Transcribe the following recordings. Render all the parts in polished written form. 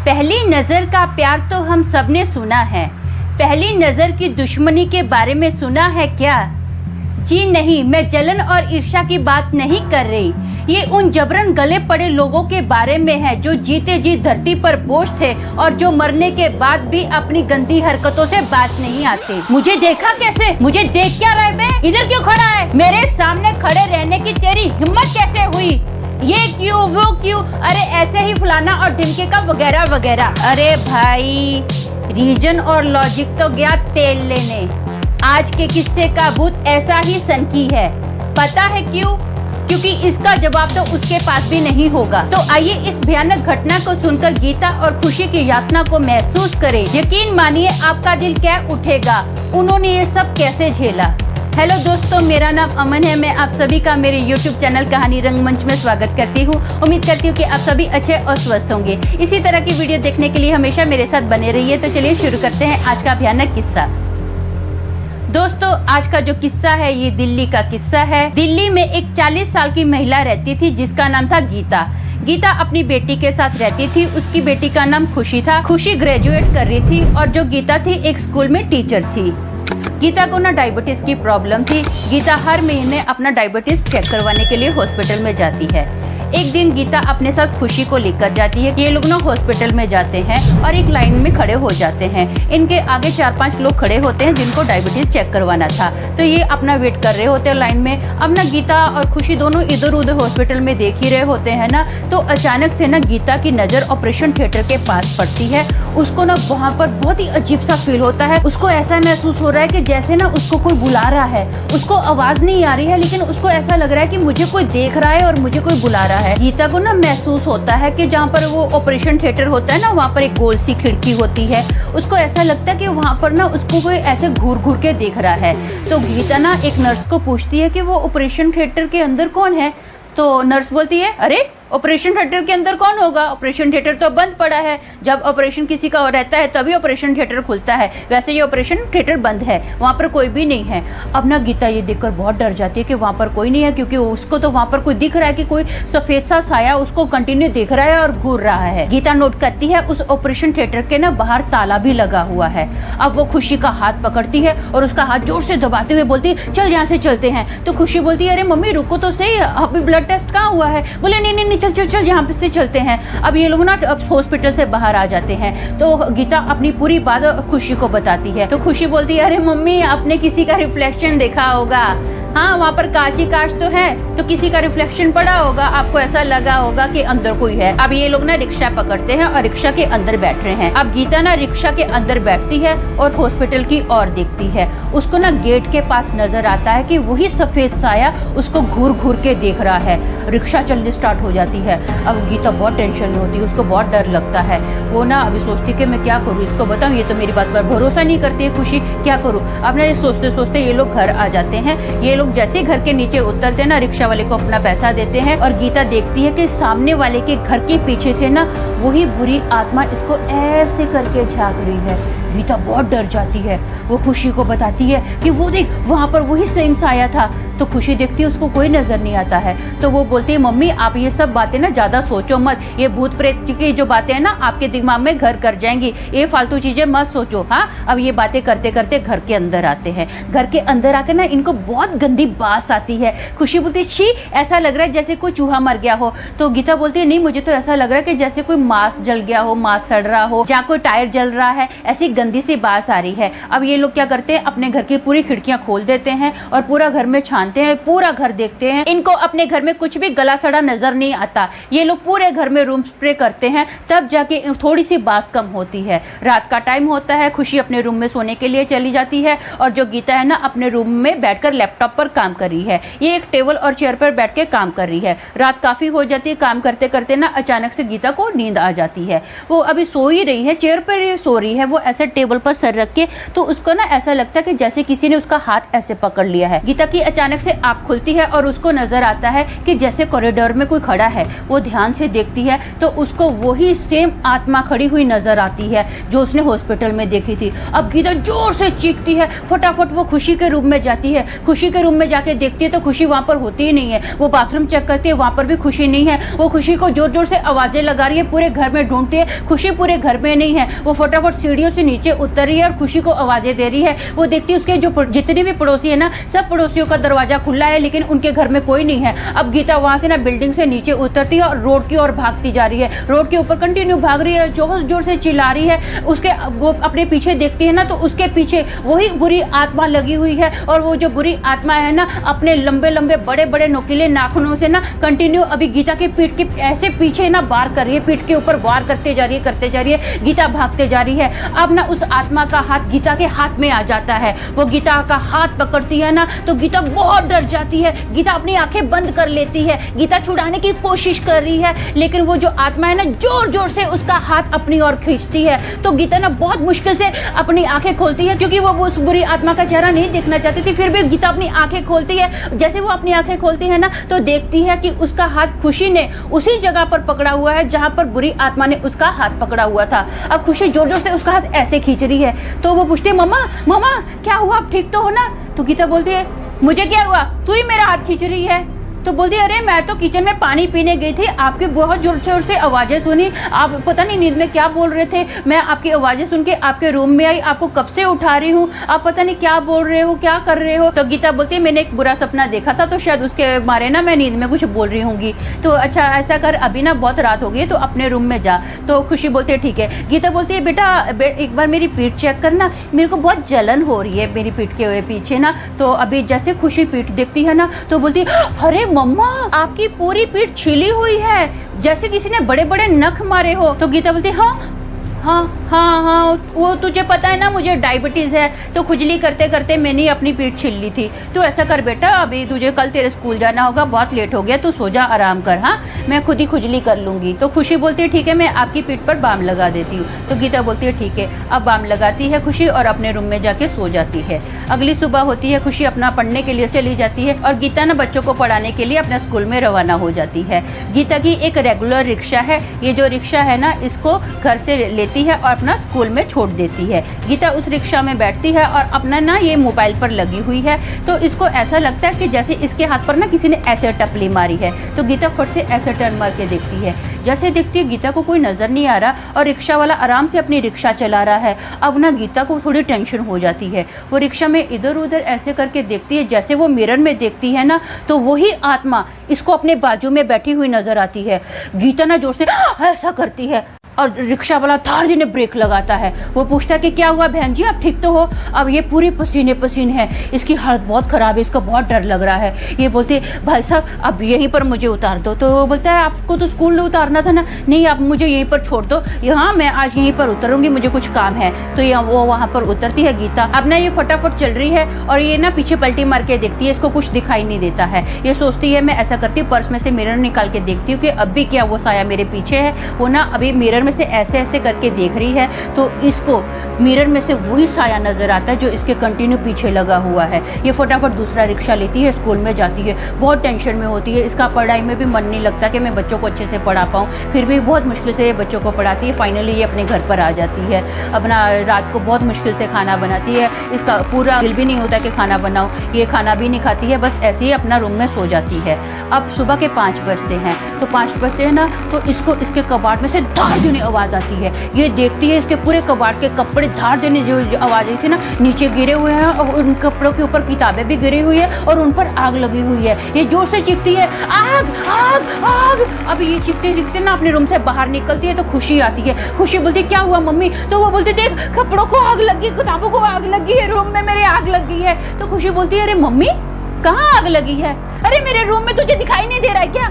पहली नजर का प्यार तो हम सबने सुना है, पहली नजर की दुश्मनी के बारे में सुना है क्या? जी नहीं, मैं जलन और ईर्ष्या की बात नहीं कर रही। ये उन जबरन गले पड़े लोगों के बारे में है जो जीते जी धरती पर बोझ थे और जो मरने के बाद भी अपनी गंदी हरकतों से बात नहीं आते। मुझे देखा कैसे? मुझे देख क्या रहा है? बे इधर क्यों खड़ा है? मेरे सामने खड़े रहने की तेरी हिम्मत कैसे हुई? ये क्यों, वो क्यों? अरे ऐसे ही फलाना और ढिमके का वगैरह वगैरह। अरे भाई, रीजन और लॉजिक तो गया तेल लेने। आज के किस्से का भूत ऐसा ही सनकी है। पता है क्यों? क्योंकि इसका जवाब तो उसके पास भी नहीं होगा। तो आइए इस भयानक घटना को सुनकर गीता और खुशी की यातना को महसूस करें। यकीन मानिए आपका दिल क्या उठेगा, उन्होंने ये सब कैसे झेला। हेलो दोस्तों, मेरा नाम अमन है। मैं आप सभी का मेरे YouTube चैनल कहानी रंगमंच में स्वागत करती हूँ। उम्मीद करती हूँ कि आप सभी अच्छे और स्वस्थ होंगे। इसी तरह की वीडियो देखने के लिए हमेशा मेरे साथ बने रहिए। तो चलिए शुरू करते हैं आज का भयानक किस्सा। दोस्तों, आज का जो किस्सा है ये दिल्ली का किस्सा है। दिल्ली में एक 40 साल की महिला रहती थी जिसका नाम था गीता। गीता अपनी बेटी के साथ रहती थी। उसकी बेटी का नाम खुशी था। खुशी ग्रेजुएट कर रही थी और जो गीता थी एक स्कूल में टीचर थी। गीता को ना डायबिटीज की प्रॉब्लम थी। गीता हर महीने अपना डायबिटीज चेक करवाने के लिए हॉस्पिटल में जाती है। एक दिन गीता अपने साथ खुशी को लेकर जाती है। ये लोग ना हॉस्पिटल में जाते हैं और एक लाइन में खड़े हो जाते हैं। इनके आगे 4-5 लोग खड़े होते हैं जिनको डायबिटीज चेक करवाना था। तो ये अपना वेट कर रहे होते हैं लाइन में। अब ना गीता और खुशी दोनों इधर उधर हॉस्पिटल में देख ही रहे होते हैं ना, तो अचानक से ना गीता की नज़र ऑपरेशन थिएटर के पास पड़ती है। उसको ना वहाँ पर बहुत ही अजीब सा फील होता है। उसको ऐसा महसूस हो रहा है कि जैसे ना उसको कोई बुला रहा है। उसको आवाज़ नहीं आ रही है लेकिन उसको ऐसा लग रहा है कि मुझे कोई देख रहा है और मुझे कोई बुला रहा है। गीता को ना महसूस होता है कि जहाँ पर वो ऑपरेशन थिएटर होता है ना, वहाँ पर एक गोल सी खिड़की होती है। उसको ऐसा लगता है कि वहाँ पर ना उसको कोई ऐसे घूर घूर के देख रहा है। तो गीता ना एक नर्स को पूछती है कि वो ऑपरेशन थिएटर के अंदर कौन है। तो नर्स बोलती है, अरे ऑपरेशन थिएटर के अंदर कौन होगा, ऑपरेशन थिएटर तो बंद पड़ा है। जब ऑपरेशन किसी का रहता है तभी ऑपरेशन थिएटर खुलता है, वैसे ये ऑपरेशन थिएटर बंद है, वहाँ पर कोई भी नहीं है। अब ना गीता ये देखकर बहुत डर जाती है कि वहाँ पर कोई नहीं है, क्योंकि उसको तो वहाँ पर कोई दिख रहा है कि कोई सफ़ेद सा साया उसको कंटिन्यू देख रहा है और घूर रहा है। गीता नोट करती है उस ऑपरेशन थिएटर के ना बाहर ताला भी लगा हुआ है। अब वो खुशी का हाथ पकड़ती है और उसका हाथ जोर से दबाते हुए बोलती है, चल यहाँ से चलते हैं। तो खुशी बोलती है, अरे मम्मी रुको तो सही, अभी ब्लड टेस्ट कहाँ हुआ है। बोले नहीं नहीं चल चल चल यहाँ पे से चलते हैं। अब ये लोग ना अब हॉस्पिटल से बाहर आ जाते हैं। तो गीता अपनी पूरी बात खुशी को बताती है। तो खुशी बोलती है, अरे मम्मी आपने किसी का रिफ्लेक्शन देखा होगा। हाँ, वहाँ पर कांच ही कांच तो है, तो किसी का रिफ्लेक्शन पड़ा होगा, आपको ऐसा लगा होगा कि अंदर कोई है। अब ये लोग ना रिक्शा पकड़ते हैं और रिक्शा के अंदर बैठ रहे हैं। अब गीता ना रिक्शा के अंदर बैठती है और हॉस्पिटल की ओर देखती है। उसको ना गेट के पास नजर आता है कि वही सफेद साया उसको घूर घूर के देख रहा है। रिक्शा चलनी स्टार्ट हो जाती है। अब गीता बहुत टेंशन में होती है, उसको बहुत डर लगता है। वो ना अभी सोचती कि मैं क्या करूँ, इसको बताऊँ, ये तो मेरी बात पर भरोसा नहीं करती है खुशी, क्या करूँ। अब ना ये सोचते सोचते ये लोग घर आ जाते हैं। ये लोग जैसे घर के नीचे उतरते ना, रिक्शा वाले को अपना पैसा देते हैं और गीता देखती है कि सामने वाले के घर के पीछे से ना वही बुरी आत्मा इसको ऐसे करके झांक रही है। गीता बहुत डर जाती है। वो खुशी को बताती है कि वो देख वहाँ पर वही सेम साया था। तो खुशी देखती है उसको कोई नजर नहीं आता है। तो वो बोलती है, मम्मी आप ये सब बातें ना ज़्यादा सोचो मत, ये भूत प्रेत की जो बातें हैं ना आपके दिमाग में घर कर जाएंगी, ये फालतू चीज़ें मत सोचो। हाँ, अब ये बातें करते करते घर के अंदर आते हैं। घर के अंदर आकर ना इनको बहुत गंदी बास आती है। खुशी बोलती है, छी ऐसा लग रहा है जैसे कोई चूहा मर गया हो। तो गीता बोलती है, नहीं मुझे तो ऐसा लग रहा है कि जैसे कोई मांस जल गया हो, मांस सड़ रहा हो, जहाँ कोई टायर जल रहा है, ऐसी गंदी सी बास आ रही है। अब ये लोग क्या करते हैं, अपने घर की पूरी खिड़कियां खोल देते हैं और पूरा घर में छानते हैं, पूरा घर देखते हैं। इनको अपने घर में कुछ भी गला सड़ा नजर नहीं आता। ये लोग पूरे घर में रूम स्प्रे करते हैं, तब जाके थोड़ी सी बास कम होती है। रात का टाइम होता है, खुशी अपने रूम में सोने के लिए चली जाती है और जो गीता है ना अपने रूम में बैठकर लैपटॉप पर काम कर रही है। ये एक टेबल और चेयर पर बैठ के काम कर रही है। रात काफी हो जाती है, काम करते करते ना अचानक से गीता को नींद आ जाती है। वो अभी सो ही रही है, चेयर पर सो रही है, वो ऐसे टेबल पर सर रख के। तो उसको ना ऐसा लगता है कि जैसे किसी ने उसका हाथ ऐसे पकड़ लिया है। गीता की अचानक अचानक से आँख खुलती है और उसको नजर आता है कि जैसे कॉरिडोर में कोई खड़ा है। वो ध्यान से देखती है तो उसको वही सेम आत्मा खड़ी हुई नजर आती है जो उसने हॉस्पिटल में देखी थी। अब गीता जोर से चीखती है, फटाफट वो खुशी के रूम में जाती है। खुशी के रूम में जाके देखती है तो खुशी वहाँ पर होती ही नहीं है। वो बाथरूम चेक करती है, वहाँ पर भी खुशी नहीं है। वो खुशी को जोर जोर से आवाजें लगा रही है, पूरे घर में ढूंढती है, खुशी पूरे घर में नहीं है। वो फटाफट सीढ़ियों से नीचे उतर रही है और खुशी को आवाजें दे रही है। वो देखती है उसके जो जितने भी पड़ोसी है ना, सब पड़ोसियों का दरवाजा खुला है लेकिन उनके घर में कोई नहीं है। अब गीता वहां से ना बिल्डिंग से नीचे उतरती है और रोड की ओर भागती जा रही है। रोड के ऊपर कंटिन्यू भाग रही है, जोर जोर से चिल्ला रही है। उसके वो अपने पीछे देखती है ना तो उसके पीछे वही बुरी आत्मा लगी हुई है और वो जो बुरी आत्मा है ना अपने लंबे लंबे बड़े बड़े नुकीले नाखूनों से ना कंटिन्यू अभी गीता की पीठ के ऐसे पीछे ना वार कर रही है, पीठ के ऊपर वार करते जा रही है। गीता भागते जा रही है। अब ना उस आत्मा का हाथ गीता के हाथ में आ जाता है। वो गीता का हाथ पकड़ती है ना तो गीता बहुत डर जाती है। गीता अपनी आंखें बंद कर लेती है। गीता छुड़ाने की कोशिश कर रही है लेकिन वो जो आत्मा है ना जोर जोर से उसका हाथ अपनी ओर खींचती है। तो गीता ना बहुत मुश्किल से अपनी आंखें खोलती है क्योंकि वो उस बुरी आत्मा का चेहरा नहीं देखना चाहती थी। फिर भी गीता अपनी आंखें खोलती है। जैसे वो अपनी आंखें खोलती है ना तो देखती है कि उसका हाथ खुशी ने उसी जगह पर पकड़ा हुआ है जहां पर बुरी आत्मा ने उसका हाथ पकड़ा हुआ था। अब खुशी जोर जोर से उसका हाथ ऐसे खींच रही है। तो वो पूछती है, मम्मा मम्मा क्या हुआ, आप ठीक तो हो ना? तो गीता बोलती है, मुझे क्या हुआ, तू ही मेरा हाथ खींच रही है। तो बोलती है, अरे मैं तो किचन में पानी पीने गई थी, आपकी बहुत जोर जोर से आवाज़ें सुनी, आप पता नहीं नींद में क्या बोल रहे थे, मैं आपकी आवाज़ें सुन के आपके रूम में आई, आपको कब से उठा रही हूँ, आप पता नहीं क्या बोल रहे हो, क्या कर रहे हो। तो गीता बोलती है, मैंने एक बुरा सपना देखा था तो शायद उसके मारे ना मैं नींद में कुछ बोल रही होंगी। तो अच्छा ऐसा कर, अभी ना बहुत रात हो गई है तो अपने रूम में जा। तो खुशी बोलती है ठीक है। गीता बोलती है, बेटा एक बार मेरी पीठ चेक करना, मेरे को बहुत जलन हो रही है मेरी पीठ के पीछे ना। तो अभी जैसे खुशी पीठ देखती है ना तो बोलती है, अरे मम्मा आपकी पूरी पीठ छिली हुई है, जैसे किसी ने बड़े बड़े नख मारे हो। तो गीता बोलती है, हाँ हाँ हाँ हाँ वो तुझे पता है ना मुझे डायबिटीज़ है तो खुजली करते करते मैंने अपनी पीठ छिल ली थी। तो ऐसा कर बेटा, अभी तुझे कल तेरे स्कूल जाना होगा, बहुत लेट हो गया, तू सो जा, आराम कर, हाँ मैं खुद ही खुजली कर लूँगी। तो खुशी बोलती है ठीक है, मैं आपकी पीठ पर बाम लगा देती हूँ। तो गीता बोलती है ठीक है। अब बाम लगाती है खुशी और अपने रूम में जाके सो जाती है। अगली सुबह होती है, खुशी अपना पढ़ने के लिए चली जाती है और गीता ना बच्चों को पढ़ाने के लिए अपने स्कूल में रवाना हो जाती है। गीता की एक रेगुलर रिक्शा है, ये जो रिक्शा है ना इसको घर से लेती है और अपना स्कूल में छोड़ देती है। गीता उस रिक्शा में बैठती है और अपना ना ये मोबाइल पर लगी हुई है। तो इसको ऐसा लगता है कि जैसे इसके हाथ पर ना किसी ने ऐसे टपली मारी है। तो गीता फट से ऐसे टर्न मार के देखती है। जैसे देखती है गीता को कोई नज़र नहीं आ रहा और रिक्शा वाला आराम से अपनी रिक्शा चला रहा है। अब ना गीता को थोड़ी टेंशन हो जाती है। वो रिक्शा में इधर उधर ऐसे करके देखती है, जैसे वो मिरर में देखती है ना तो वही आत्मा इसको अपने बाजू में बैठी हुई नजर आती है। गीता ना जोर से ऐसा करती है और रिक्शा वाला थार जी ने ब्रेक लगाता है। वो पूछता है कि क्या हुआ बहन जी, आप ठीक तो हो? अब ये पूरी पसीने पसीने है, इसकी हालत बहुत ख़राब है, इसको बहुत डर लग रहा है। ये बोलती है, भाई साहब अब यहीं पर मुझे उतार दो। तो वो बोलता है, आपको तो स्कूल में उतारना था ना। नहीं, आप मुझे यहीं पर छोड़ दो, यहाँ मैं आज यहीं पर उतरूँगी, मुझे कुछ काम है। तो ये वो वहाँ पर उतरती है गीता। अब ना ये फटाफट चल रही है और ये ना पीछे पलटी मार के देखती है, इसको कुछ दिखाई नहीं देता है। ये सोचती है मैं ऐसा करती हूँ, पर्स में से मिरर निकाल के देखती हूँ कि अब भी क्या वो साया मेरे पीछे है। वो ना अभी मिरर से ऐसे ऐसे करके देख रही है तो इसको मिरर में से वही साया नजर आता है जो इसके कंटिन्यू पीछे लगा हुआ है। ये फटाफट दूसरा रिक्शा लेती है, स्कूल में जाती है। बहुत टेंशन में होती है, इसका पढ़ाई में भी मन नहीं लगता कि मैं बच्चों को अच्छे से पढ़ा पाऊँ। फिर भी बहुत मुश्किल से ये बच्चों को पढ़ाती है। फाइनली ये अपने घर पर आ जाती है। अपना रात को बहुत मुश्किल से खाना बनाती है। इसका पूरा दिल भी नहीं होता कि खाना बनाऊँ, ये खाना भी नहीं खाती है, बस ऐसे ही अपना रूम में सो जाती है। अब सुबह के 5 बजते हैं। तो 5 बजते हैं ना तो इसको इसके कबाड़ में से धार देने आवाज़ आती है। ये देखती है, इसके पूरे कबाड़ के कपड़े धार देने जो आवाज़ आई थी ना नीचे गिरे हुए हैं और उन कपड़ों के ऊपर किताबें भी गिरी हुई है और उन पर आग लगी हुई है। ये जोर से चीखती है, आग आग आग। अब ये चीखते चीखते ना अपने रूम से बाहर निकलती है तो खुशी आती है। खुशी बोलती है, क्या हुआ मम्मी? तो वो बोलती, देख कपड़ों को आग लगी, किताबों को आग लगी है, रूम में मेरे आग लगी है। तो खुशी बोलती है, अरे मम्मी कहाँ आग लगी है? अरे मेरे रूम में तुझे दिखाई नहीं दे रहा है क्या?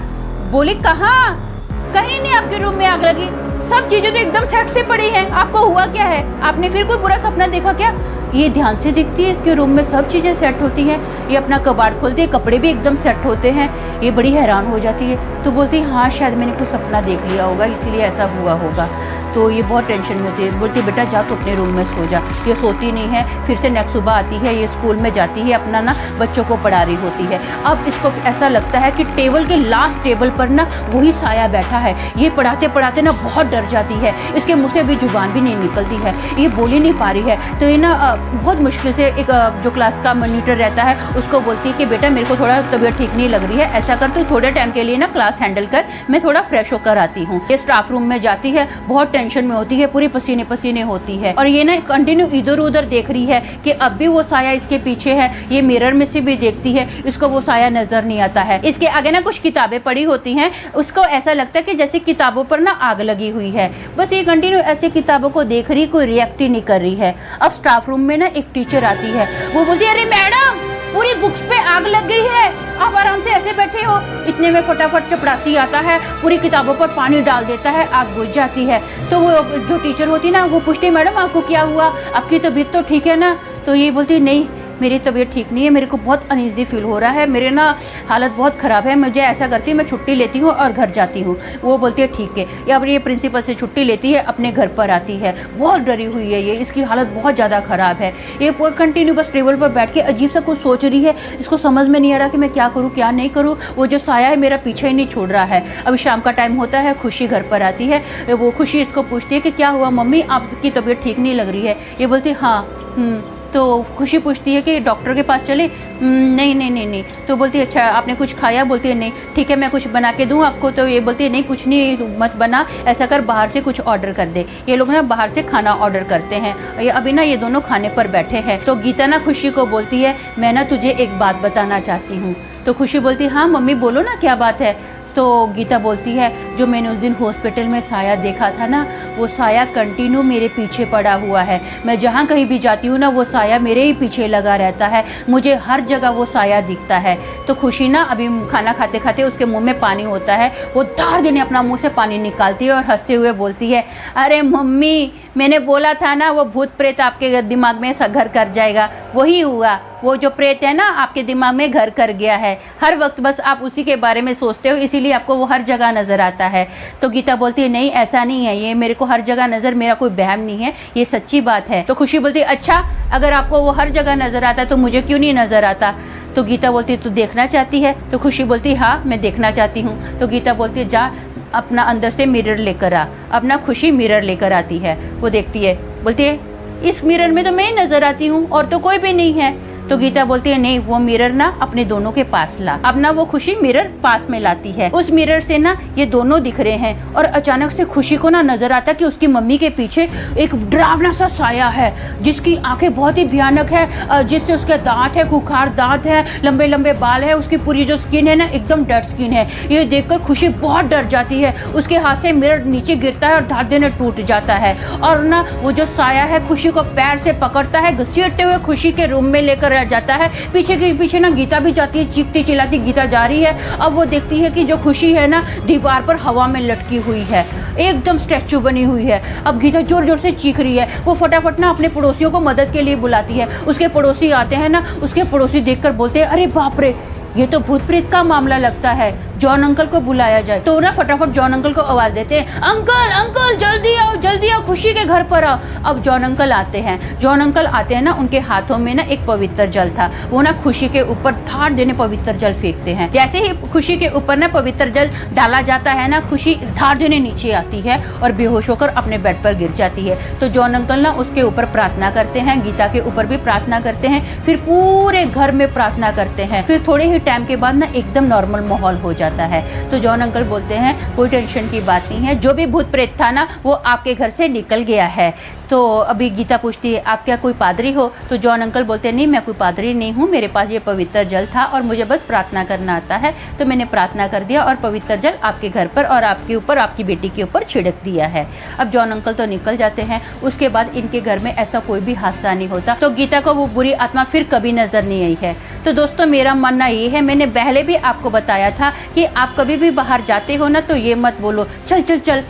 बोली, कहाँ? कहीं नहीं आपके रूम में आग लगी, सब चीजें तो एकदम सेट से पड़ी हैं। आपको हुआ क्या है? आपने फिर कोई बुरा सपना देखा क्या? ये ध्यान से दिखती है, इसके रूम में सब चीज़ें सेट होती हैं, ये अपना कबाड़ खोलती है, कपड़े भी एकदम सेट होते हैं। ये बड़ी हैरान हो जाती है। तो बोलती है हाँ शायद मैंने कुछ सपना देख लिया होगा इसीलिए ऐसा हुआ होगा। तो ये बहुत टेंशन में होती है। बोलती बेटा जा तो अपने रूम में सो जा। ये सोती नहीं है। फिर से नेक्स्ट सुबह आती है, ये स्कूल में जाती है, अपना ना बच्चों को पढ़ा रही होती है। अब इसको ऐसा लगता है कि टेबल के लास्ट टेबल पर ना वही साया बैठा है। ये पढ़ाते पढ़ाते ना बहुत डर जाती है, इसके मुँह से भी जुबान भी नहीं निकलती है, ये बोल ही नहीं पा रही है। तो ये ना बहुत मुश्किल से एक जो क्लास का मॉनिटर रहता है उसको बोलती है कि बेटा मेरे को थोड़ा तबीयत ठीक नहीं लग रही है, ऐसा कर तू थोड़े टाइम के लिए ना क्लास हैंडल कर, मैं थोड़ा फ्रेश होकर आती हूँ। ये स्टाफ रूम में जाती है, बहुत टेंशन में होती है, पूरी पसीने पसीने होती है और ये ना कंटिन्यू इधर उधर देख रही है कि अब भी वो साया इसके पीछे है। ये मिरर में से भी देखती है, इसको वो साया नजर नहीं आता है। इसके आगे ना कुछ किताबें पड़ी होती हैं, उसको ऐसा लगता है कि जैसे किताबों पर ना आग लगी हुई है। बस ये कंटिन्यू ऐसे किताबों को देख रही, कोई रिएक्ट ही नहीं कर रही है। अब स्टाफ रूम में ना एक टीचर आती है, वो बोलती है अरे मैडम पूरी बुक्स पे आग लग गई है, आप आराम से ऐसे बैठे हो। इतने में फटाफट चपड़ासी आता है, पूरी किताबों पर पानी डाल देता है, आग बुझ जाती है। तो वो जो टीचर होती ना वो पूछती मैडम आपको क्या हुआ, आपकी तबीयत तो ठीक है ना। तो ये बोलती नहीं मेरी तबीयत ठीक नहीं है, मेरे को बहुत अनईजी फील हो रहा है, मेरे ना हालत बहुत ख़राब है, मुझे ऐसा करती हूँ मैं छुट्टी लेती हूँ और घर जाती हूँ। वो बोलती है ठीक है। या फिर ये प्रिंसिपल से छुट्टी लेती है, अपने घर पर आती है, बहुत डरी हुई है ये, इसकी हालत बहुत ज़्यादा ख़राब है। ये कंटिन्यू बस टेबल पर बैठ के अजीब सा कुछ सोच रही है, इसको समझ में नहीं आ रहा कि मैं क्या करूँ क्या नहीं करूँ। वो जो साया है मेरा पीछे ही नहीं छोड़ रहा है। अभी शाम का टाइम होता है, खुशी घर पर आती है, वो खुशी इसको पूछती है कि क्या हुआ मम्मी, आपकी तबीयत ठीक नहीं लग रही है। ये बोलती हाँ तो खुशी पूछती है कि डॉक्टर के पास चले। नहीं नहीं नहीं नहीं। तो बोलती है अच्छा आपने कुछ खाया, बोलती है नहीं। ठीक है मैं कुछ बना के दूँ आपको। तो ये बोलती है नहीं कुछ नहीं मत बना, ऐसा कर बाहर से कुछ ऑर्डर कर दे। ये लोग ना बाहर से खाना ऑर्डर करते हैं। ये अभी ना ये दोनों खाने पर बैठे हैं। तो गीता ना खुशी को बोलती है मैं ना तुझे एक बात बताना चाहती हूँ। तो खुशी बोलती है हाँ मम्मी बोलो ना क्या बात है। तो गीता बोलती है जो मैंने उस दिन हॉस्पिटल में साया देखा था ना, वो साया कंटिन्यू मेरे पीछे पड़ा हुआ है। मैं जहाँ कहीं भी जाती हूँ ना वो साया मेरे ही पीछे लगा रहता है, मुझे हर जगह वो साया दिखता है। तो खुशी ना अभी खाना खाते खाते उसके मुंह में पानी होता है, वो धार देने अपना मुंह से पानी निकालती है और हंसते हुए बोलती है अरे मम्मी मैंने बोला था ना वो भूत प्रेत आपके दिमाग में घर कर जाएगा, वही हुआ। वो जो प्रेत है ना आपके दिमाग में घर कर गया है, हर वक्त बस आप उसी के बारे में सोचते हो इसीलिए आपको वो हर जगह नज़र आता है। तो गीता बोलती है नहीं ऐसा नहीं है, ये मेरे को हर जगह नज़र, मेरा कोई बहम नहीं है, ये सच्ची बात है। तो खुशी बोलती है अच्छा अगर आपको वो हर जगह नज़र आता है तो मुझे क्यों नहीं नज़र आता। तो गीता बोलती है तू देखना चाहती है। तो खुशी बोलती है हाँ मैं देखना चाहती हूँ। तो गीता बोलती है जा अपना अंदर से मिरर लेकर आ। अपना खुशी मिरर लेकर आती है, वो देखती है, बोलती है इस मिरर में तो मैं ही नज़र आती हूँ और तो कोई भी नहीं है। तो गीता बोलती है नहीं वो मिरर ना अपने दोनों के पास ला। अब ना वो खुशी मिरर पास में लाती है, उस मिरर से ना ये दोनों दिख रहे हैं और अचानक से खुशी को ना नजर आता कि उसकी मम्मी के पीछे एक डरावना सा साया है जिसकी आंखें बहुत ही भयानक है, जिससे उसके दांत है, खुखार दांत है, लंबे लंबे बाल है, उसकी पूरी जो स्किन है ना एकदम डेड स्किन है। ये देखकर खुशी बहुत डर जाती है, उसके हाथ से मिरर नीचे गिरता है और धार देने टूट जाता है और ना वो जो साया है खुशी को पैर से पकड़ता है, घसीटते हुए खुशी के रूम में लेकर जाता है। पीछे के पीछे ना गीता भी जाती है, चीखती चिल्लाती गीता जा रही है। अब वो देखती है कि जो खुशी है ना दीवार पर हवा में लटकी हुई है, एकदम स्टैचू बनी हुई है। अब गीता जोर जोर से चीख रही है। वो फटाफट ना अपने पड़ोसियों को मदद के लिए बुलाती है। उसके पड़ोसी आते हैं ना, उसके पड़ोसी देखकर बोलते हैं अरे बाप रे ये तो भूत प्रेत का मामला लगता है, जॉन अंकल को बुलाया जाए। तो ना फटाफट जॉन अंकल को आवाज देते हैं अंकल अंकल जल्दी आओ खुशी के घर पर आओ। अब जॉन अंकल आते हैं। जॉन अंकल आते हैं ना, उनके हाथों में ना एक पवित्र जल था, वो ना खुशी के ऊपर धार देने पवित्र जल फेंकते हैं। जैसे ही खुशी के ऊपर ना पवित्र जल डाला जाता है ना, खुशी धार देने नीचे आती है और बेहोश होकर अपने बेड पर गिर जाती है। तो जॉन अंकल ना उसके ऊपर प्रार्थना करते हैं, गीता के ऊपर भी प्रार्थना करते हैं, फिर पूरे घर में प्रार्थना करते हैं। फिर थोड़े ही टाइम के बाद ना एकदम नॉर्मल माहौल हो जाता है। तो जॉन अंकल बोलते हैं कोई टेंशन की बात नहीं है, जो भी भूत प्रेत था ना वो आपके घर से निकल गया है। तो अभी गीता पूछती है आप क्या कोई पादरी हो। तो जॉन अंकल बोलते हैं नहीं मैं कोई पादरी नहीं हूँ, मेरे पास ये पवित्र जल था और मुझे बस प्रार्थना करना आता है, तो मैंने प्रार्थना कर दिया और पवित्र जल आपके घर पर और आपके ऊपर, आपकी बेटी के ऊपर छिड़क दिया है। अब जॉन अंकल तो निकल जाते हैं। उसके बाद इनके घर में ऐसा कोई भी हादसा नहीं होता। तो गीता को वो बुरी आत्मा फिर कभी नजर नहीं आई है। तो दोस्तों मेरा मानना ये है, मैंने पहले भी आपको बताया था कि आप कभी भी बाहर जाते हो ना तो ये मत बोलो चल चल चल,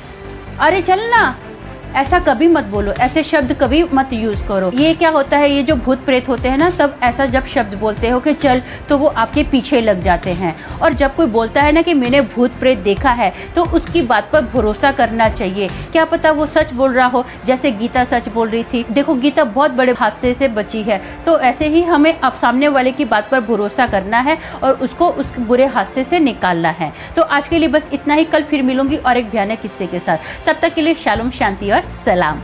अरे चल ना, ऐसा कभी मत बोलो, ऐसे शब्द कभी मत यूज करो। ये क्या होता है, ये जो भूत प्रेत होते हैं ना, तब ऐसा जब शब्द बोलते हो कि चल, तो वो आपके पीछे लग जाते हैं। और जब कोई बोलता है ना कि मैंने भूत प्रेत देखा है, तो उसकी बात पर भरोसा करना चाहिए। क्या पता वो सच बोल रहा हो, जैसे गीता सच बोल रही थी। देखो गीता बहुत बड़े हादसे से बची है, तो ऐसे ही हमें अब सामने वाले की बात पर भरोसा करना है और उसको उस बुरे हादसे से निकालना है। तो आज के लिए बस इतना ही। कल फिर मिलूंगी और एक भयानक किस्से के साथ। तब तक के लिए शालोम, शांति और सलाम।